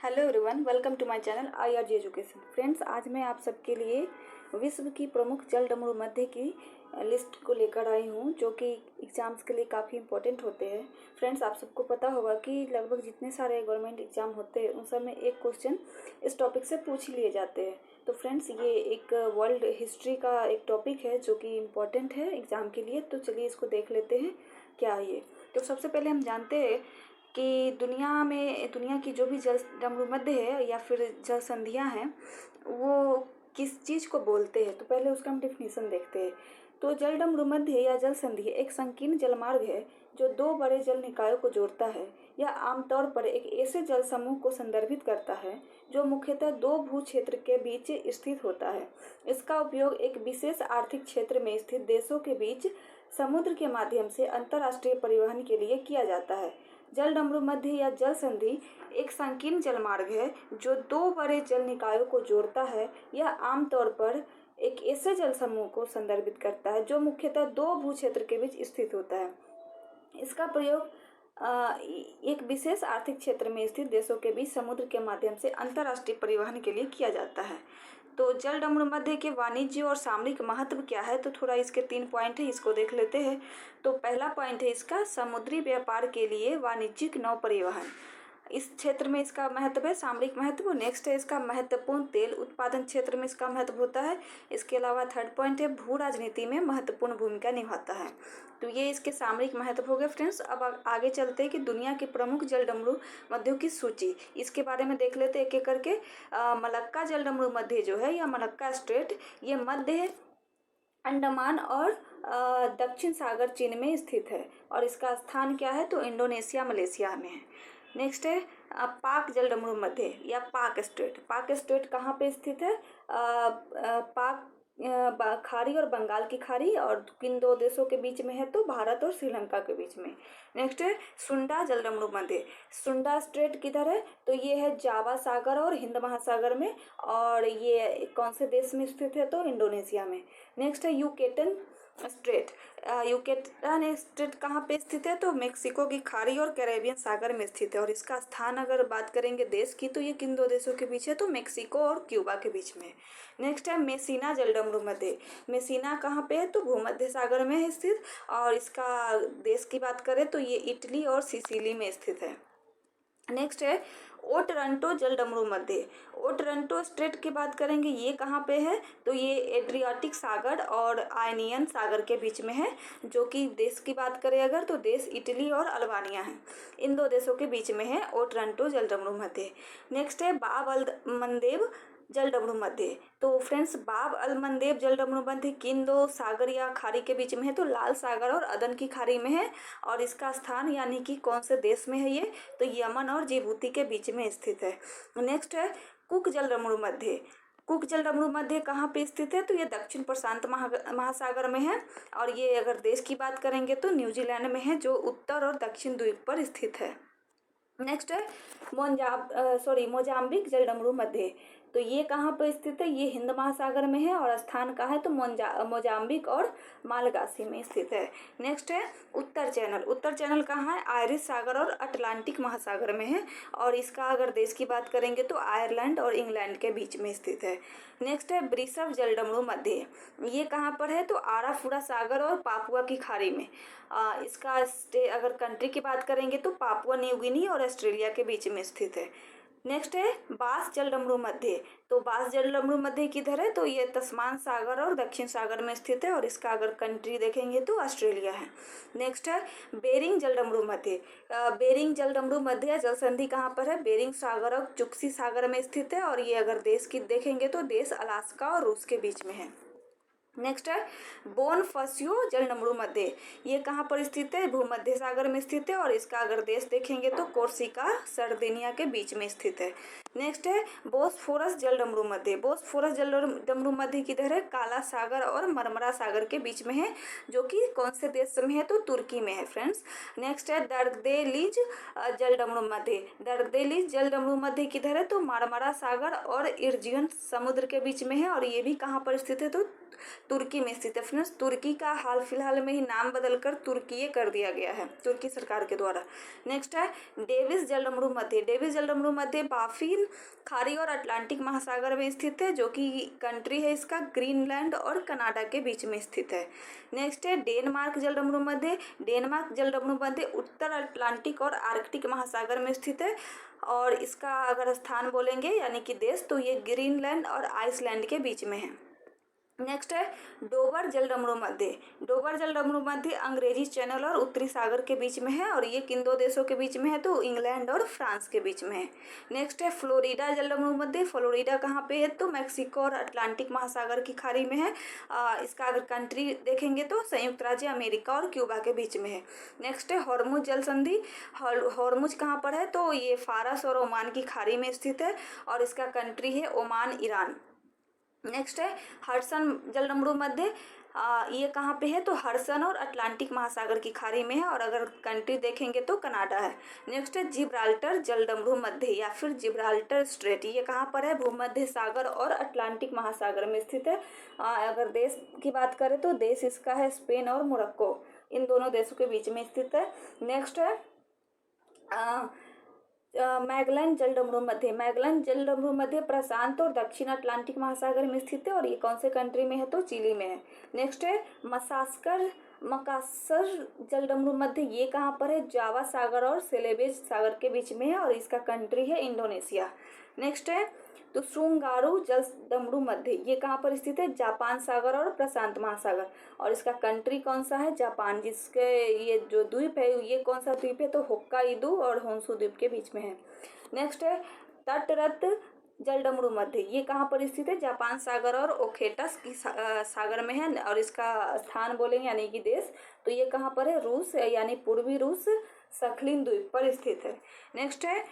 Hello everyone, welcome to my channel IRG education. Friends, आज मैं आप सबके लिए विश्व की प्रमुख जल डमरू मध्य की लिस्ट को लेकर आई हूँ, जो कि एग्ज़ाम्स के लिए काफ़ी इंपॉर्टेंट होते हैं। फ्रेंड्स, आप सबको पता होगा कि लगभग जितने सारे गवर्नमेंट एग्ज़ाम होते हैं उन सब में एक क्वेश्चन इस टॉपिक से पूछ लिए जाते हैं। तो फ्रेंड्स, ये एक वर्ल्ड हिस्ट्री का एक टॉपिक है जो कि इम्पॉर्टेंट है एग्ज़ाम के लिए। तो चलिए इसको देख लेते हैं क्या है ये। तो सबसे पहले हम जानते हैं कि दुनिया की जो भी जल डमरू मध्य है या फिर जल संधियाँ हैं वो किस चीज़ को बोलते हैं। तो पहले उसका हम डेफिनेशन देखते हैं। तो जल डमरू मध्य या जल संधि एक संकीर्ण जलमार्ग है जो दो बड़े जल निकायों को जोड़ता है। यह आमतौर पर एक ऐसे जल समूह को संदर्भित करता है जो मुख्यतः दो भू क्षेत्र के बीच स्थित होता है। इसका उपयोग एक विशेष आर्थिक क्षेत्र में स्थित देशों के बीच समुद्र के माध्यम से अंतर्राष्ट्रीय परिवहन के लिए किया जाता है। जल डमरू मध्य या जल संधि एक संकीर्ण जलमार्ग है जो दो बड़े जल निकायों को जोड़ता है। यह आमतौर पर एक ऐसे जल समूह को संदर्भित करता है जो मुख्यतः दो भू क्षेत्र के बीच स्थित होता है। इसका प्रयोग एक विशेष आर्थिक क्षेत्र में स्थित देशों के बीच समुद्र के माध्यम से अंतर्राष्ट्रीय परिवहन के लिए किया जाता है। तो जल डमरू मध्य के वाणिज्य और सामरिक महत्व क्या है, तो थोड़ा इसके 3 पॉइंट है, इसको देख लेते हैं। तो पहला पॉइंट है इसका समुद्री व्यापार के लिए वाणिज्यिक नौ परिवहन। इस क्षेत्र में इसका महत्व है सामरिक महत्व। नेक्स्ट है इसका महत्वपूर्ण तेल उत्पादन क्षेत्र में इसका महत्व होता है। इसके अलावा थर्ड पॉइंट है भू राजनीति में महत्वपूर्ण भूमिका निभाता है। तो ये इसके सामरिक महत्व हो गए। फ्रेंड्स, अब आगे चलते हैं कि दुनिया के प्रमुख जल डमरू मध्यों की सूची, इसके बारे में देख लेते हैं एक एक करके। मलक्का जल डमरू मध्य जो है या मलक्का स्ट्रेट, ये मध्य अंडमान और दक्षिण सागर चीन में स्थित है और इसका स्थान क्या है, तो इंडोनेशिया मलेशिया में है। नेक्स्ट है पाक जल डमरू मध्य या पाक स्ट्रेट। पाक स्ट्रेट कहाँ पे स्थित है? पाक खाड़ी और बंगाल की खाड़ी, और किन दो देशों के बीच में है, तो भारत और श्रीलंका के बीच में। नेक्स्ट है सुंडा जल डमरू मध्य। सुंडा स्ट्रेट किधर है, तो ये है जावा सागर और हिंद महासागर में, और ये कौन से देश में स्थित है, तो इंडोनेशिया में। नेक्स्ट है यूकेटन स्ट्रेट। यूकेटन स्ट्रेट कहाँ पे स्थित है, तो मेक्सिको की खाड़ी और कैरेबियन सागर में स्थित है, और इसका स्थान अगर बात करेंगे देश की, तो ये किन दो देशों के बीच है, तो मेक्सिको और क्यूबा के बीच में। नेक्स्ट है मेसिना जल डमरू मध्य। मेसिना कहाँ पे है, तो भूमध्य सागर में है स्थित, और इसका देश की बात करें तो ये इटली और सिसिली में स्थित है। नेक्स्ट है ओटरंटो जल डमरू मध्य। ओटरंटो स्ट्रेट की बात करेंगे, ये कहाँ पे है, तो ये एड्रियाटिक सागर और आयनियन सागर के बीच में है। जो कि देश की बात करें अगर, तो देश इटली और अल्बानिया है, इन दो देशों के बीच में है ओटरंटो जल डमरू मध्य। नेक्स्ट है बाब अल मंदेब जल डमरू मध्य। तो फ्रेंड्स, बाब अल मंदेब जल डमरू मध्य किन दो सागर या खाड़ी के बीच में है, तो लाल सागर और अदन की खाड़ी में है, और इसका स्थान यानी कि कौन से देश में है ये, तो यमन और जिबूती के बीच में स्थित है। नेक्स्ट है कुक जल डमरू मध्य। कुक जल डमरू मध्य कहाँ पे स्थित है, तो ये दक्षिण प्रशांत महासागर में है, और ये अगर देश की बात करेंगे तो न्यूजीलैंड में है, जो उत्तर और दक्षिण द्वीप पर स्थित है। नेक्स्ट है मोजाम्बिक जल डमरू मध्य। तो ये कहाँ पर स्थित है, ये हिंद महासागर में है, और स्थान कहाँ है, तो मोजाम्बिक और मालगासी में स्थित है। नेक्स्ट है उत्तर चैनल। उत्तर चैनल कहाँ है, आयरिश सागर और अटलांटिक महासागर में है, और इसका अगर देश की बात करेंगे तो आयरलैंड और इंग्लैंड के बीच में स्थित है। नेक्स्ट है ब्रिसव जल डमरू मध्य। ये कहाँ पर है, तो आराफुरा सागर और पापुआ की खाड़ी में। इसका अगर कंट्री की बात करेंगे तो पापुआ न्यू गिनी और ऑस्ट्रेलिया के बीच में स्थित है। नेक्स्ट है बास जल डमरू मध्य। तो बास जल डमरू मध्य किधर है, तो ये तस्मान सागर और दक्षिण सागर में स्थित है, और इसका अगर कंट्री देखेंगे तो ऑस्ट्रेलिया है। नेक्स्ट है बेरिंग जल डमरू मध्य। बेरिंग जल डमरू मध्य जल संधि कहाँ पर है, बेरिंग सागर और चुक्सी सागर में स्थित है, और ये अगर देश की देखेंगे तो देश अलास्का और रूस के बीच में है। नेक्स्ट है बोनफस्यो जल डमरू मध्य। ये कहाँ पर स्थित है, भूमध्य सागर में स्थित है, और इसका अगर देश देखेंगे तो कोर्सिका सर्दिनिया के बीच में स्थित है। नेक्स्ट है बोस्फोरस जल डमरू मध्य। बोस्फोरस जल डमरू मध्य किधर है, काला सागर और मरमरा सागर के बीच में है, जो कि कौन से देश में है, तो तुर्की में है। फ्रेंड्स, नेक्स्ट है दर्देलीज जल डमरू मध्य। दर्देलीज जल डमरू मध्य किधर है, तो मरमरा सागर और इर्जियन समुद्र के बीच में है, और ये भी कहाँ पर स्थित है, तो तुर्की में स्थित है। फ्रेंड्स, तुर्की का हाल फिलहाल में ही नाम बदलकर तुर्की कर दिया गया है तुर्की सरकार के द्वारा। नेक्स्ट है डेविस जलडमरू मध्य। डेविस जलडमरू मध्य बाफिन खाड़ी और अटलांटिक महासागर में स्थित है, जो कि कंट्री है इसका ग्रीनलैंड और कनाडा के बीच में स्थित है। नेक्स्ट है डेनमार्क जलडमरू मध्य। डेनमार्क जलडमरू मध्य उत्तर अटलांटिक और आर्कटिक महासागर में स्थित है, और इसका अगर स्थान बोलेंगे यानी कि देश, तो ये ग्रीनलैंड और आइसलैंड के बीच में है। नेक्स्ट है डोबर जलडमरू मध्य। डोबर जलडमरू मध्य अंग्रेजी चैनल और उत्तरी सागर के बीच में है, और ये किन दो देशों के बीच में है, तो इंग्लैंड और फ्रांस के बीच में है। नेक्स्ट है फ्लोरिडा जलडमरू मध्य। फ्लोरिडा कहाँ पे है, तो मैक्सिको और अटलांटिक महासागर की खाड़ी में है। इसका अगर कंट्री देखेंगे तो संयुक्त राज्य अमेरिका और क्यूबा के बीच में है। नेक्स्ट है हॉर्मुज जल संधि। हॉर्मुज कहाँ पर है, तो ये फारस और ओमान की खाड़ी में स्थित है, और इसका कंट्री है ओमान, ईरान। नेक्स्ट है हडसन जलडमरू मध्य। ये कहाँ पे है, तो हडसन और अटलांटिक महासागर की खाड़ी में है, और अगर कंट्री देखेंगे तो कनाडा है। नेक्स्ट है जिब्राल्टर जलडमरू मध्य या फिर जिब्राल्टर स्ट्रेट। ये कहाँ पर है, भूमध्य सागर और अटलांटिक महासागर में स्थित है। अगर देश की बात करें तो देश इसका है स्पेन और मोरक्को, इन दोनों देशों के बीच में स्थित है। नेक्स्ट है मैगलन जलडमरू मध्य। मैगलन जलडमरू मध्य प्रशांत और दक्षिण अटलांटिक महासागर में स्थित है, और ये कौन से कंट्री में है, तो चिली में है। नेक्स्ट है मकासर जलडमरू मध्य। ये कहाँ पर है, जावा सागर और सेलेबेज सागर के बीच में है, और इसका कंट्री है इंडोनेशिया। नेक्स्ट है तो श्रृंगारू जलडमरू मध्य। ये कहाँ पर स्थित है, जापान सागर और प्रशांत महासागर, और इसका कंट्री कौन सा है, जापान। जिसके ये जो द्वीप है, ये कौन सा द्वीप है, तो होक्काइडो और होन्शु द्वीप के बीच में है। नेक्स्ट है तटरत जलडमरू मध्य। ये कहाँ पर स्थित है, जापान सागर और ओखेटस की सागर में है, और इसका स्थान बोलेंगे यानी कि देश, तो ये कहाँ पर है, रूस यानी पूर्वी रूस सखलिन द्वीप पर स्थित है। नेक्स्ट है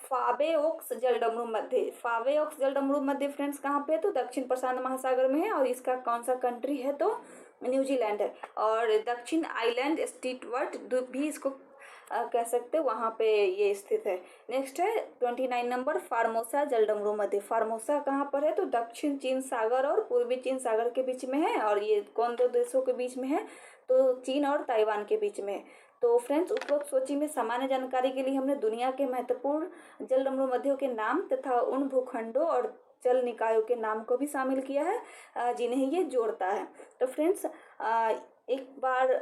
फावे ओक्स जलडमरू मध्य। फावे ओक्स जलडमरू मध्य फ्रेंड्स कहाँ पे है, तो दक्षिण प्रशांत महासागर में है, और इसका कौन सा कंट्री है, तो न्यूजीलैंड है। और दक्षिण आइलैंड स्टीटवर्ट द्वीप भी इसको कह सकते हैं, वहाँ पे ये स्थित है। नेक्स्ट है 29 नंबर फार्मोसा जलडमरू मध्य। फार्मोसा कहाँ पर है, तो दक्षिण चीन सागर और पूर्वी चीन सागर के बीच में है, और ये कौन दो देशों के बीच में है, तो चीन और ताइवान के बीच में है। तो फ्रेंड्स, उपरोक्त सूची में सामान्य जानकारी के लिए हमने दुनिया के महत्वपूर्ण जलडमरू मध्यों के नाम तथा उन भूखंडों और जल निकायों के नाम को भी शामिल किया है जिन्हें ये जोड़ता है। तो फ्रेंड्स, एक बार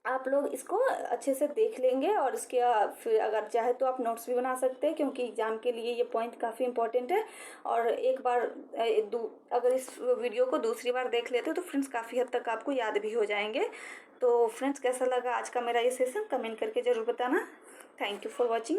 आप लोग इसको अच्छे से देख लेंगे, और इसके फिर अगर चाहे तो आप नोट्स भी बना सकते हैं, क्योंकि एग्जाम के लिए ये पॉइंट काफ़ी इंपॉर्टेंट है। और एक बार अगर इस वीडियो को दूसरी बार देख लेते हो तो फ्रेंड्स काफ़ी हद तक आपको याद भी हो जाएंगे। तो फ्रेंड्स, कैसा लगा आज का मेरा ये सेशन, कमेंट करके ज़रूर बताना। Thank you for watching.